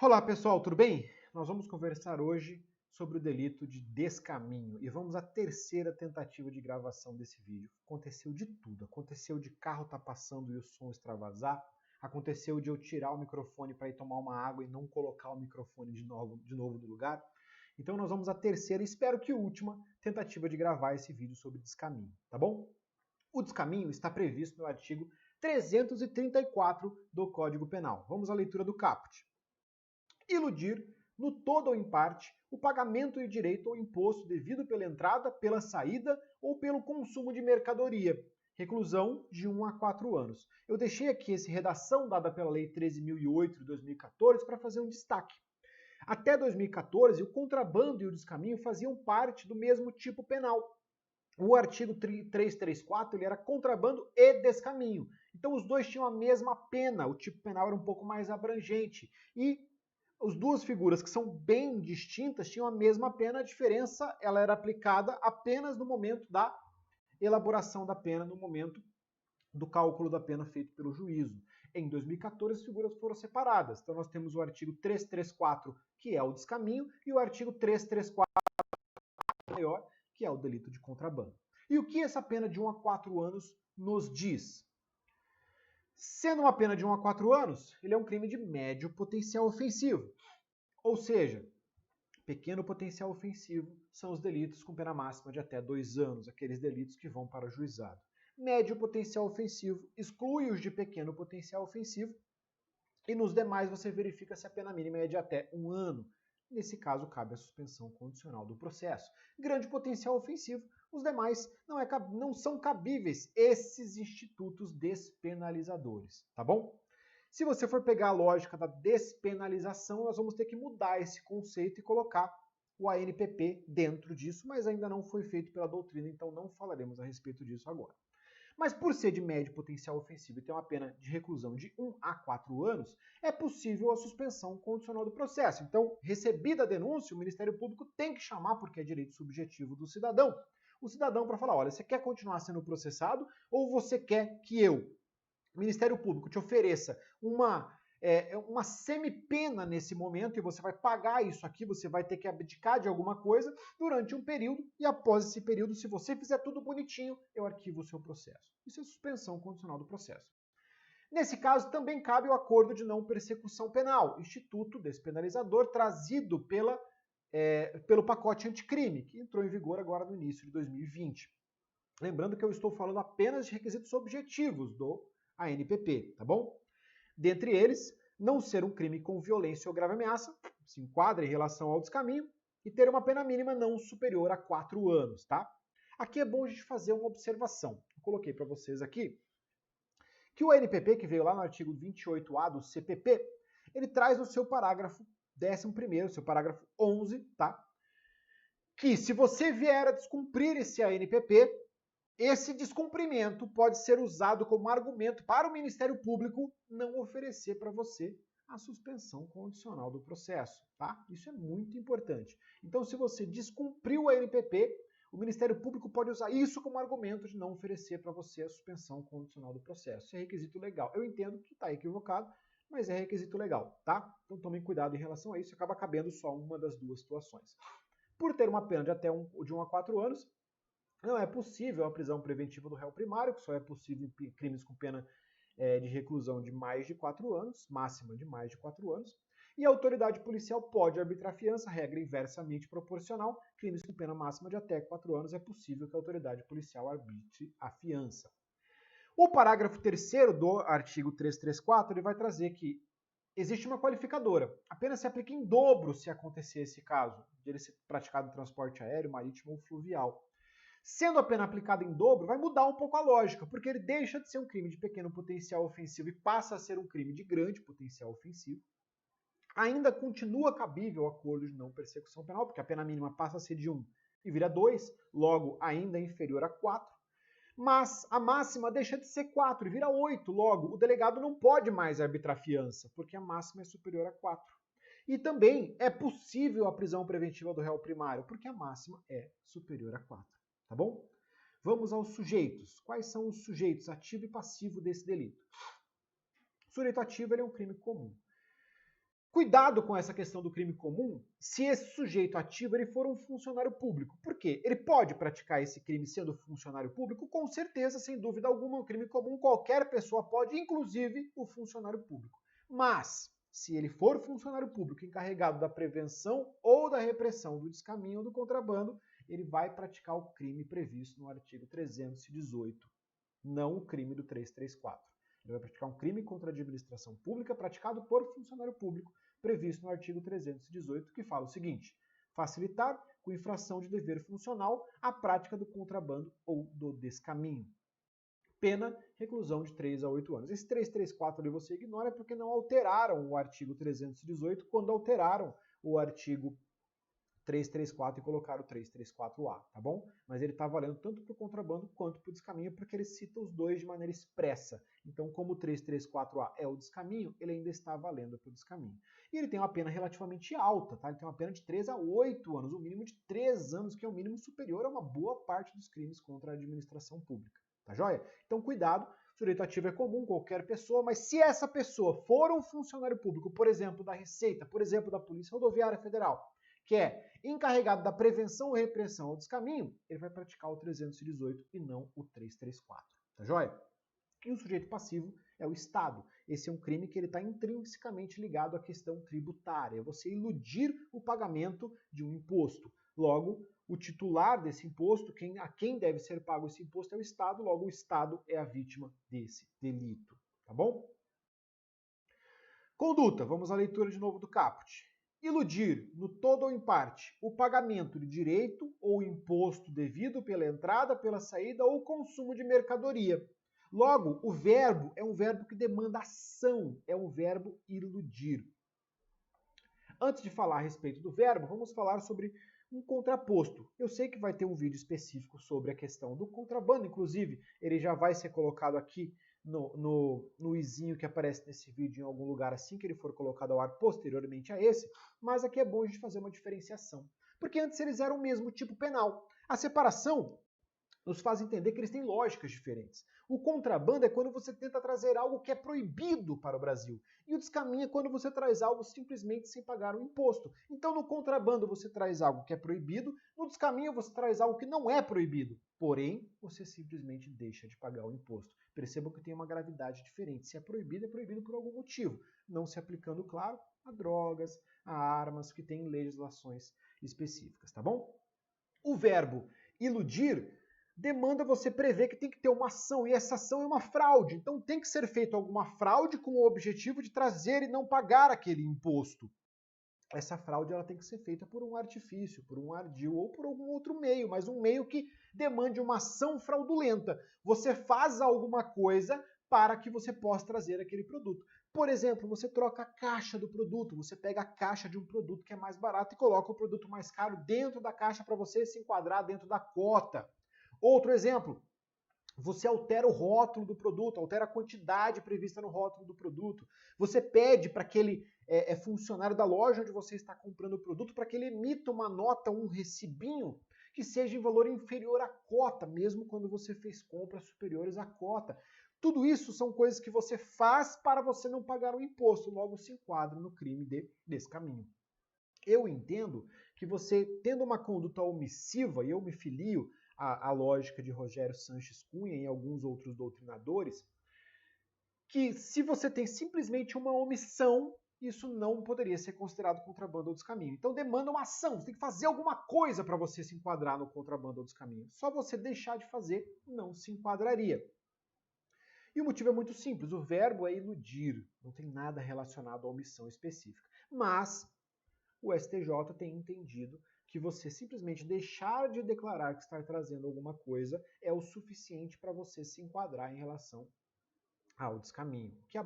Olá pessoal, tudo bem? Nós vamos conversar hoje sobre o delito de descaminho e vamos à terceira tentativa de gravação desse vídeo. Aconteceu de tudo, aconteceu de carro estar passando e o som extravasar, aconteceu de eu tirar o microfone para ir tomar uma água e não colocar o microfone de novo no lugar. Então nós vamos à terceira e espero que última tentativa de gravar esse vídeo sobre descaminho, tá bom? O descaminho está previsto no artigo 334 do Código Penal. Vamos à leitura do caput. Iludir, no todo ou em parte, o pagamento de direito ou imposto devido pela entrada, pela saída ou pelo consumo de mercadoria. Reclusão de 1 a 4 anos. Eu deixei aqui essa redação dada pela Lei 13.008 de 2014 para fazer um destaque. Até 2014, o contrabando e o descaminho faziam parte do mesmo tipo penal. O artigo 334 ele era contrabando e descaminho. Então os dois tinham a mesma pena, o tipo penal era um pouco mais abrangente. E as duas figuras que são bem distintas tinham a mesma pena, a diferença ela era aplicada apenas no momento da elaboração da pena, no momento do cálculo da pena feito pelo juízo. Em 2014, as figuras foram separadas. Então nós temos o artigo 334, que é o descaminho, e o artigo 334 maior, que é o delito de contrabando. E o que essa pena de 1 a 4 anos nos diz? Sendo uma pena de 1 a 4 anos, ele é um crime de médio potencial ofensivo. Ou seja, pequeno potencial ofensivo são os delitos com pena máxima de até 2 anos, aqueles delitos que vão para o juizado. Médio potencial ofensivo exclui os de pequeno potencial ofensivo e nos demais você verifica se a pena mínima é de até 1 ano. Nesse caso, cabe a suspensão condicional do processo. Grande potencial ofensivo, os demais não são cabíveis esses institutos despenalizadores, tá bom? Se você for pegar a lógica da despenalização, nós vamos ter que mudar esse conceito e colocar o ANPP dentro disso, mas ainda não foi feito pela doutrina, então não falaremos a respeito disso agora. Mas por ser de médio potencial ofensivo e ter uma pena de reclusão de 1 a 4 anos, é possível a suspensão condicional do processo. Então, recebida a denúncia, o Ministério Público tem que chamar, porque é direito subjetivo do cidadão, o cidadão para falar, olha, você quer continuar sendo processado ou você quer que eu, Ministério Público, te ofereça uma semi-pena nesse momento e você vai pagar isso aqui, você vai ter que abdicar de alguma coisa durante um período e após esse período, se você fizer tudo bonitinho, eu arquivo o seu processo. Isso é suspensão condicional do processo. Nesse caso, também cabe o acordo de não persecução penal, instituto despenalizador trazido pelo pacote anticrime, que entrou em vigor agora no início de 2020. Lembrando que eu estou falando apenas de requisitos objetivos do ANPP, tá bom? Dentre eles, não ser um crime com violência ou grave ameaça, se enquadra em relação ao descaminho, e ter uma pena mínima não superior a 4 anos, tá? Aqui é bom a gente fazer uma observação. Eu coloquei para vocês aqui que o ANPP, que veio lá no artigo 28A do CPP, ele traz no seu parágrafo 11º, seu parágrafo 11, tá? Que se você vier a descumprir esse ANPP, esse descumprimento pode ser usado como argumento para o Ministério Público não oferecer para você a suspensão condicional do processo, tá? Isso é muito importante. Então, se você descumpriu o ANPP, o Ministério Público pode usar isso como argumento de não oferecer para você a suspensão condicional do processo. Isso é requisito legal. Eu entendo que está equivocado, mas é requisito legal, tá? Então tomem cuidado em relação a isso, acaba cabendo só uma das duas situações. Por ter uma pena de até 1 a 4 anos, não é possível a prisão preventiva do réu primário, que só é possível em crimes com pena de reclusão de mais de 4 anos, máxima de mais de 4 anos, e a autoridade policial pode arbitrar fiança, regra inversamente proporcional, crimes com pena máxima de até 4 anos é possível que a autoridade policial arbitre a fiança. O parágrafo 3º do artigo 334 ele vai trazer que existe uma qualificadora, a pena se aplica em dobro se acontecer esse caso, de ele ser praticado em transporte aéreo, marítimo ou fluvial. Sendo a pena aplicada em dobro, vai mudar um pouco a lógica, porque ele deixa de ser um crime de pequeno potencial ofensivo e passa a ser um crime de grande potencial ofensivo. Ainda continua cabível o acordo de não persecução penal, porque a pena mínima passa a ser de 1 e vira 2, logo ainda é inferior a 4. Mas a máxima deixa de ser 4 e vira 8, logo o delegado não pode mais arbitrar fiança, porque a máxima é superior a 4. E também é possível a prisão preventiva do réu primário, porque a máxima é superior a 4. Tá bom? Vamos aos sujeitos. Quais são os sujeitos ativo e passivo desse delito? O sujeito ativo ele é um crime comum. Cuidado com essa questão do crime comum se esse sujeito ativo ele for um funcionário público. Por quê? Ele pode praticar esse crime sendo funcionário público? Com certeza, sem dúvida alguma, um crime comum qualquer pessoa pode, inclusive o funcionário público. Mas, se ele for funcionário público encarregado da prevenção ou da repressão do descaminho ou do contrabando, ele vai praticar o crime previsto no artigo 318, não o crime do 334. Ele vai praticar um crime contra a administração pública praticado por funcionário público, previsto no artigo 318, que fala o seguinte: facilitar, com infração de dever funcional, a prática do contrabando ou do descaminho. Pena, reclusão de 3 a 8 anos. Esse 334 ali você ignora porque não alteraram o artigo 318 quando alteraram o artigo 334 e colocaram o 334A, tá bom? Mas ele está valendo tanto para o contrabando quanto para o descaminho, porque ele cita os dois de maneira expressa. Então, como o 334A é o descaminho, ele ainda está valendo para o descaminho. E ele tem uma pena relativamente alta, tá? Ele tem uma pena de 3 a 8 anos, um mínimo de 3 anos, que é um mínimo superior a uma boa parte dos crimes contra a administração pública, tá joia? Então, cuidado. O sujeito ativo é comum, qualquer pessoa, mas se essa pessoa for um funcionário público, por exemplo, da Receita, por exemplo, da Polícia Rodoviária Federal, que é encarregado da prevenção ou repressão ao descaminho, ele vai praticar o 318 e não o 334, tá joia? E o sujeito passivo é o Estado. Esse é um crime que ele está intrinsecamente ligado à questão tributária, é você iludir o pagamento de um imposto. Logo, o titular desse imposto, a quem deve ser pago esse imposto é o Estado, logo o Estado é a vítima desse delito, tá bom? Conduta, vamos à leitura de novo do caput. Iludir, no todo ou em parte, o pagamento de direito ou imposto devido pela entrada, pela saída ou consumo de mercadoria. Logo, o verbo é um verbo que demanda ação, é um verbo iludir. Antes de falar a respeito do verbo, vamos falar sobre um contraposto. Eu sei que vai ter um vídeo específico sobre a questão do contrabando, inclusive ele já vai ser colocado aqui no izinho que aparece nesse vídeo em algum lugar assim que ele for colocado ao ar posteriormente a esse, mas aqui é bom a gente fazer uma diferenciação. Porque antes eles eram o mesmo tipo penal. A separação nos faz entender que eles têm lógicas diferentes. O contrabando é quando você tenta trazer algo que é proibido para o Brasil. E o descaminho é quando você traz algo simplesmente sem pagar o imposto. Então, no contrabando você traz algo que é proibido, no descaminho você traz algo que não é proibido. Porém, você simplesmente deixa de pagar o imposto. Percebam que tem uma gravidade diferente. Se é proibido por algum motivo. Não se aplicando, claro, a drogas, a armas, que tem legislações específicas, tá bom? O verbo iludir demanda você prever que tem que ter uma ação, e essa ação é uma fraude. Então tem que ser feita alguma fraude com o objetivo de trazer e não pagar aquele imposto. Essa fraude ela tem que ser feita por um artifício, por um ardil ou por algum outro meio, mas um meio que demande uma ação fraudulenta. Você faz alguma coisa para que você possa trazer aquele produto. Por exemplo, você troca a caixa do produto, você pega a caixa de um produto que é mais barato e coloca o produto mais caro dentro da caixa para você se enquadrar dentro da cota. Outro exemplo, você altera o rótulo do produto, altera a quantidade prevista no rótulo do produto. Você pede para aquele funcionário da loja onde você está comprando o produto para que ele emita uma nota, um recibinho, que seja em valor inferior à cota, mesmo quando você fez compras superiores à cota. Tudo isso são coisas que você faz para você não pagar o imposto, logo se enquadra no crime de descaminho. Eu entendo que você, tendo uma conduta omissiva, e eu me filio à lógica de Rogério Sanches Cunha e alguns outros doutrinadores, que se você tem simplesmente uma omissão, isso não poderia ser considerado contrabando ou descaminho. Então demanda uma ação, você tem que fazer alguma coisa para você se enquadrar no contrabando ou descaminho. Só você deixar de fazer não se enquadraria. E o motivo é muito simples, o verbo é iludir, não tem nada relacionado à omissão específica. Mas o STJ tem entendido que você simplesmente deixar de declarar que está trazendo alguma coisa é o suficiente para você se enquadrar em relação ao descaminho, que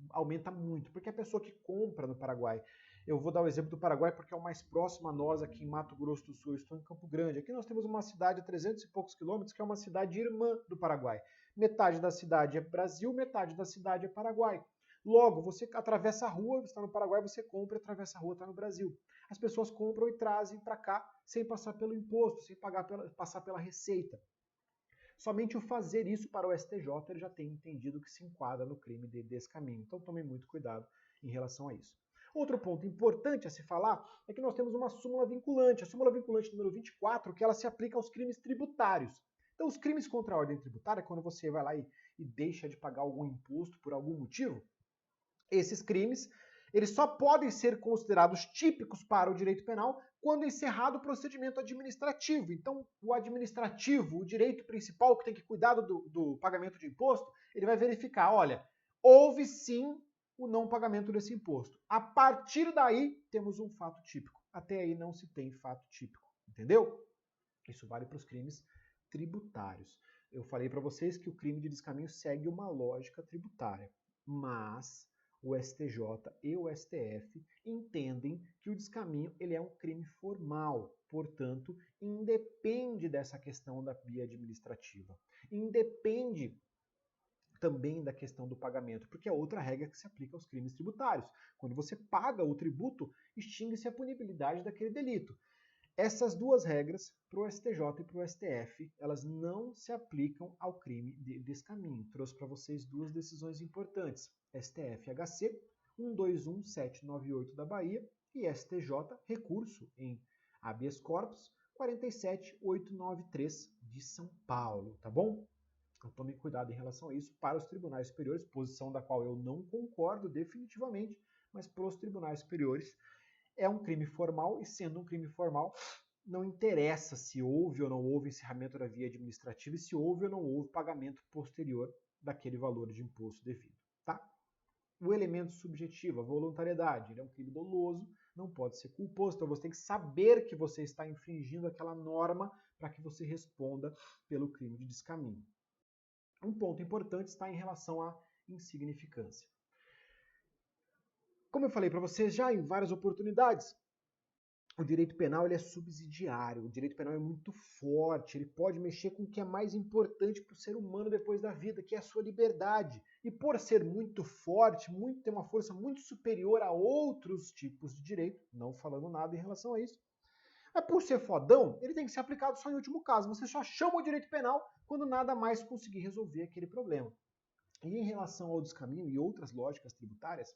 aumenta muito, porque a pessoa que compra no Paraguai, eu vou dar o exemplo do Paraguai porque é o mais próximo a nós aqui em Mato Grosso do Sul, eu estou em Campo Grande, aqui nós temos uma cidade a 300 e poucos quilômetros, que é uma cidade irmã do Paraguai. Metade da cidade é Brasil, metade da cidade é Paraguai. Logo, você atravessa a rua, você está no Paraguai, você compra e atravessa a rua, está no Brasil. As pessoas compram e trazem para cá sem passar pelo imposto, sem passar pela receita. Somente o fazer isso para o STJ ele já tem entendido que se enquadra no crime de descaminho. Então tome muito cuidado em relação a isso. Outro ponto importante a se falar é que nós temos uma súmula vinculante, a súmula vinculante número 24, que ela se aplica aos crimes tributários. Então, os crimes contra a ordem tributária, quando você vai lá e deixa de pagar algum imposto por algum motivo, esses crimes, eles só podem ser considerados típicos para o direito penal quando encerrado o procedimento administrativo. Então, o administrativo, o direito principal que tem que cuidar do pagamento de imposto, ele vai verificar, olha, houve sim o não pagamento desse imposto. A partir daí, temos um fato típico. Até aí não se tem fato típico, entendeu? Isso vale para os crimes tributários. Eu falei para vocês que o crime de descaminho segue uma lógica tributária, mas o STJ e o STF entendem que o descaminho ele é um crime formal, portanto, independe dessa questão da via administrativa. Independe também da questão do pagamento, porque é outra regra que se aplica aos crimes tributários. Quando você paga o tributo, extingue-se a punibilidade daquele delito. Essas duas regras, para o STJ e para o STF, elas não se aplicam ao crime de descaminho. Trouxe para vocês duas decisões importantes. STF-HC 121798 da Bahia e STJ, recurso em habeas corpus 47893 de São Paulo, tá bom? Então tome cuidado em relação a isso para os tribunais superiores, posição da qual eu não concordo definitivamente, mas para os tribunais superiores é um crime formal e, sendo um crime formal, não interessa se houve ou não houve encerramento da via administrativa e se houve ou não houve pagamento posterior daquele valor de imposto devido, tá? O elemento subjetivo, a voluntariedade, ele é um crime doloso, não pode ser culposo, então você tem que saber que você está infringindo aquela norma para que você responda pelo crime de descaminho. Um ponto importante está em relação à insignificância. Como eu falei para vocês já em várias oportunidades, o direito penal ele é subsidiário, o direito penal é muito forte, ele pode mexer com o que é mais importante para o ser humano depois da vida, que é a sua liberdade. E por ser muito forte, tem uma força muito superior a outros tipos de direito, não falando nada em relação a isso, mas por ser fodão, ele tem que ser aplicado só em último caso. Você só chama o direito penal quando nada mais conseguir resolver aquele problema. E em relação ao descaminho e outras lógicas tributárias,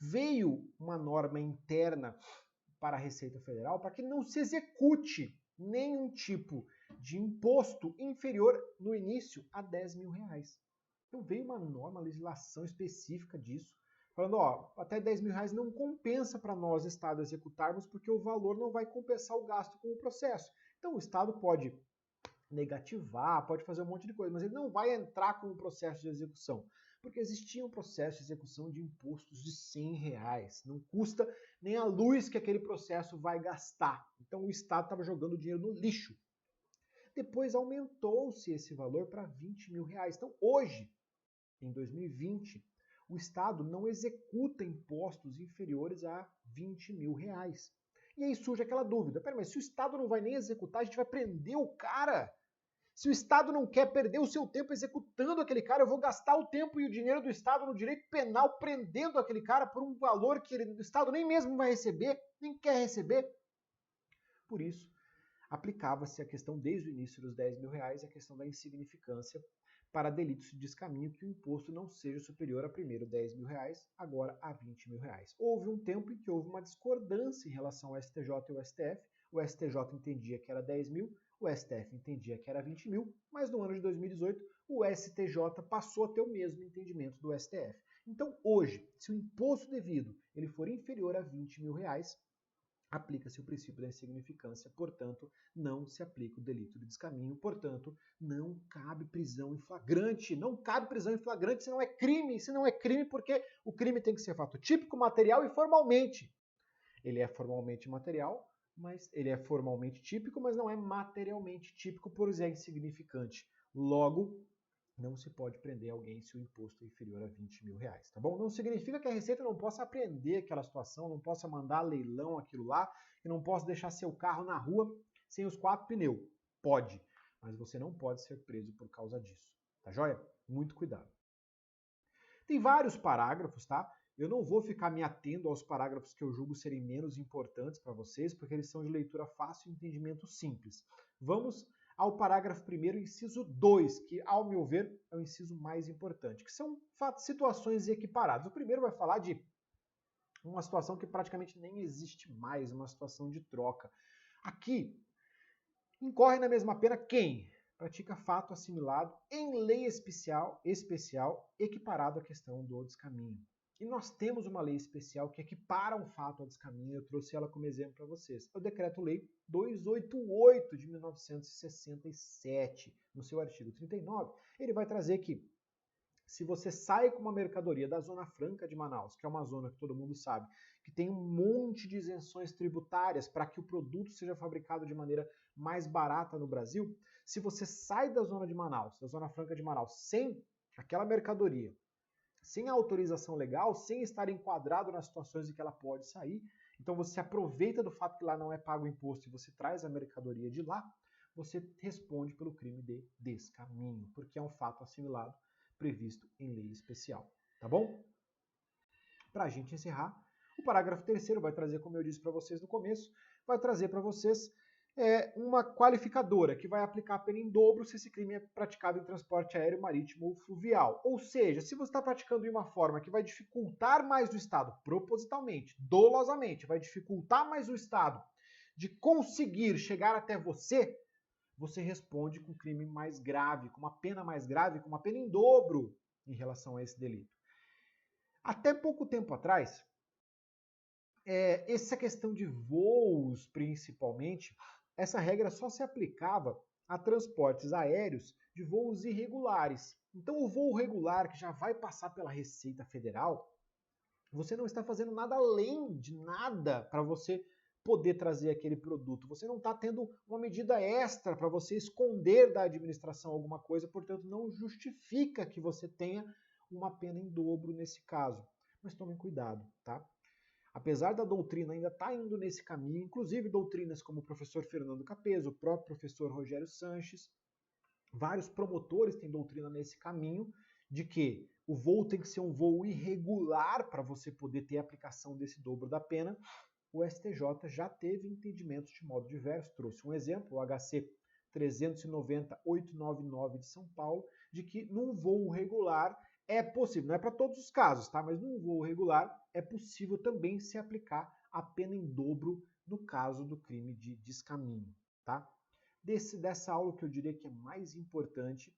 veio uma norma interna para a Receita Federal para que não se execute nenhum tipo de imposto inferior no início a 10 mil reais. Então veio uma norma, uma legislação específica disso, falando, ó, até 10 mil reais não compensa para nós, Estado, executarmos, porque o valor não vai compensar o gasto com o processo. Então o Estado pode negativar, pode fazer um monte de coisa, mas ele não vai entrar com o processo de execução, porque existia um processo de execução de impostos de 100 reais. Não custa nem a luz que aquele processo vai gastar. Então o Estado estava jogando dinheiro no lixo. Depois aumentou-se esse valor para 20 mil reais. Então hoje, em 2020, o Estado não executa impostos inferiores a 20 mil reais. E aí surge aquela dúvida, pera, mas se o Estado não vai nem executar, a gente vai prender o cara? Se o Estado não quer perder o seu tempo executando aquele cara, eu vou gastar o tempo e o dinheiro do Estado no direito penal prendendo aquele cara por um valor que o Estado nem mesmo vai receber, nem quer receber. Por isso, aplicava-se a questão desde o início dos 10 mil reais, a questão da insignificância para delitos de descaminho que o imposto não seja superior a primeiro 10 mil reais, agora a 20 mil reais. Houve um tempo em que houve uma discordância em relação ao STJ e ao STF. O STJ entendia que era 10 mil, o STF entendia que era 20 mil, mas no ano de 2018 o STJ passou a ter o mesmo entendimento do STF. Então hoje, se o imposto devido ele for inferior a 20 mil reais, aplica-se o princípio da insignificância, portanto, não se aplica o delito de descaminho, portanto, não cabe prisão em flagrante. Não cabe prisão em flagrante se não é crime. Se não é crime, porque o crime tem que ser fato típico, material e formalmente. Ele é formalmente material, mas ele é formalmente típico, mas não é materialmente típico por ser insignificante. Logo, não se pode prender alguém se o imposto é inferior a 20 mil reais, tá bom? Não significa que a Receita não possa apreender aquela situação, não possa mandar leilão aquilo lá, e não possa deixar seu carro na rua sem os 4 pneus. Pode, mas você não pode ser preso por causa disso, tá joia? Muito cuidado. Tem vários parágrafos, tá? Eu não vou ficar me atendo aos parágrafos que eu julgo serem menos importantes para vocês, porque eles são de leitura fácil e entendimento simples. Vamos ao parágrafo 1º, inciso 2, que, ao meu ver, é o inciso mais importante, que são situações equiparadas. O primeiro vai falar de uma situação que praticamente nem existe mais, uma situação de troca. Aqui, incorre na mesma pena quem pratica fato assimilado em lei especial equiparado à questão do descaminho. E nós temos uma lei especial que equipara um fato ao descaminho, eu trouxe ela como exemplo para vocês. É o Decreto-Lei 288 de 1967, no seu artigo 39, ele vai trazer que se você sai com uma mercadoria da Zona Franca de Manaus, que é uma zona que todo mundo sabe, que tem um monte de isenções tributárias para que o produto seja fabricado de maneira mais barata no Brasil, se você sai da Zona de Manaus, da Zona Franca de Manaus, sem aquela mercadoria, sem a autorização legal, sem estar enquadrado nas situações em que ela pode sair, então você aproveita do fato que lá não é pago imposto e você traz a mercadoria de lá, você responde pelo crime de descaminho, porque é um fato assimilado previsto em lei especial, tá bom? Para a gente encerrar, o parágrafo 3º vai trazer, como eu disse para vocês no começo, vai trazer para vocês uma qualificadora que vai aplicar a pena em dobro se esse crime é praticado em transporte aéreo, marítimo ou fluvial. Ou seja, se você está praticando de uma forma que vai dificultar mais o Estado, propositalmente, dolosamente, vai dificultar mais o Estado de conseguir chegar até você, você responde com um crime mais grave, com uma pena mais grave, com uma pena em dobro em relação a esse delito. Até pouco tempo atrás, essa questão de voos, principalmente, essa regra só se aplicava a transportes aéreos de voos irregulares. Então, o voo regular, que já vai passar pela Receita Federal, você não está fazendo nada além de nada para você poder trazer aquele produto. Você não está tendo uma medida extra para você esconder da administração alguma coisa, portanto, não justifica que você tenha uma pena em dobro nesse caso. Mas tomem cuidado, tá? Apesar da doutrina ainda estar indo nesse caminho, inclusive doutrinas como o professor Fernando Capezzo, o próprio professor Rogério Sanches, vários promotores têm doutrina nesse caminho de que o voo tem que ser um voo irregular para você poder ter aplicação desse dobro da pena. O STJ já teve entendimentos de modo diverso, trouxe um exemplo, o HC 390-899 de São Paulo, de que num voo regular é possível, não é para todos os casos, tá? Mas num voo regular é possível também se aplicar a pena em dobro no caso do crime de descaminho, tá? Dessa aula, que eu diria que é mais importante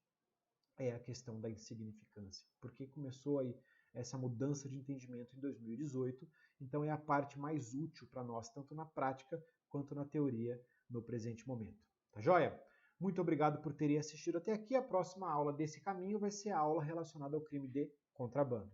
é a questão da insignificância, porque começou aí essa mudança de entendimento em 2018, então é a parte mais útil para nós, tanto na prática quanto na teoria, no presente momento. Tá joia? Muito obrigado por terem assistido até aqui. A próxima aula desse caminho vai ser a aula relacionada ao crime de contrabando.